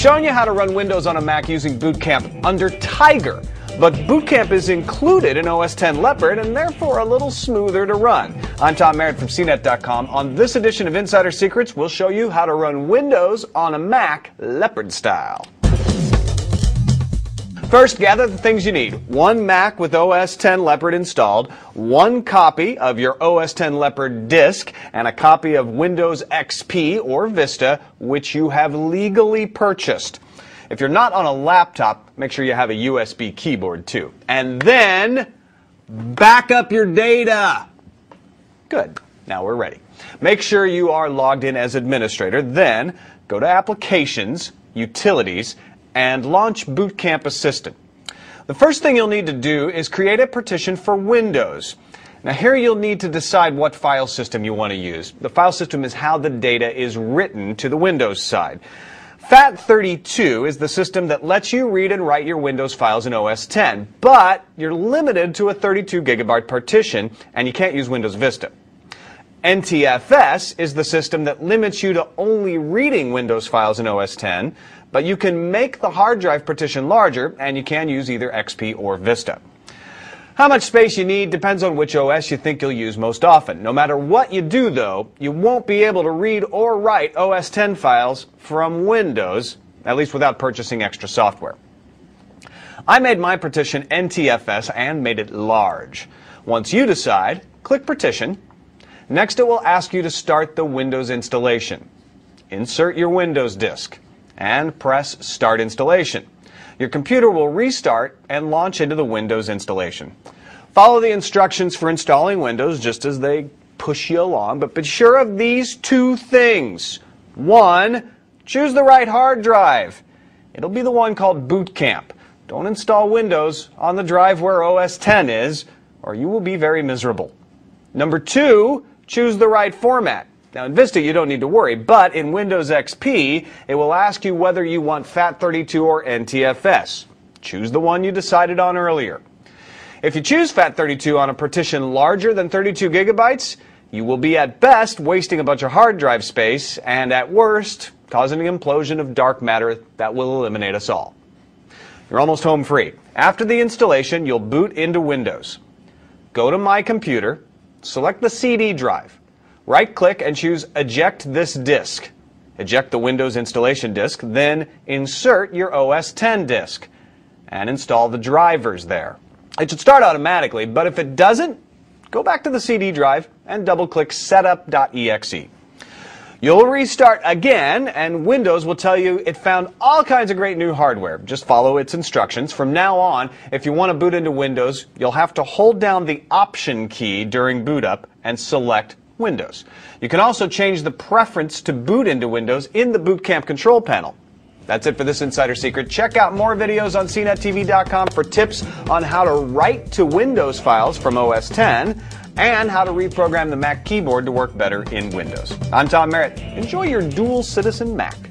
shown you how to run Windows on a Mac using Boot Camp under Tiger, but Boot Camp is included in OS X Leopard and therefore a little smoother to run. I'm Tom Merritt from CNET.com. On this edition of Insider Secrets, we'll show you how to run Windows on a Mac Leopard style. First, gather the things you need. One Mac with OS X Leopard installed, one copy of your OS X Leopard disk, and a copy of Windows XP or Vista, which you have legally purchased. If you're not on a laptop, make sure you have a USB keyboard too. And then, back up your data. Good. Now we're ready. Make sure you are logged in as administrator. Then, go to Applications, Utilities, and launch Boot Camp Assistant. The first thing you'll need to do is create a partition for Windows. Now here you'll need to decide what file system you want to use. The file system is how the data is written to the Windows side. FAT32 is the system that lets you read and write your Windows files in OS X, but you're limited to a 32 gigabyte partition and you can't use Windows Vista. NTFS is the system that limits you to only reading Windows files in OS X, but you can make the hard drive partition larger and you can use either XP or Vista. How much space you need depends on which OS you think you'll use most often. No matter what you do, though, you won't be able to read or write OS X files from Windows, at least without purchasing extra software. I made my partition NTFS and made it large. Once you decide, click Partition. Next, it will ask you to start the Windows installation. Insert your Windows disk and press Start Installation. Your computer will restart and launch into the Windows installation. Follow the instructions for installing Windows just as they push you along, but be sure of these two things. One, choose the right hard drive. It'll be the one called Boot Camp. Don't install Windows on the drive where OS X is, or you will be very miserable. Number two, choose the right format. Now in Vista you don't need to worry, but in Windows XP it will ask you whether you want FAT32 or NTFS. Choose the one you decided on earlier. If you choose FAT32 on a partition larger than 32 gigabytes, you will be at best wasting a bunch of hard drive space and at worst causing an implosion of dark matter that will eliminate us all. You're almost home free. After the installation you'll boot into Windows. Go to My Computer, select the CD drive. Right-click and choose Eject this disk. Eject the Windows installation disk, then insert your OS X disk and install the drivers there. It should start automatically, but if it doesn't, go back to the CD drive and double-click Setup.exe. You'll restart again, and Windows will tell you it found all kinds of great new hardware. Just follow its instructions. From now on, if you want to boot into Windows, you'll have to hold down the Option key during boot up and select Windows. You can also change the preference to boot into Windows in the Boot Camp control panel. That's it for this Insider Secret. Check out more videos on CNETTV.com for tips on how to write to Windows files from OS X and how to reprogram the Mac keyboard to work better in Windows. I'm Tom Merritt. Enjoy your dual citizen Mac.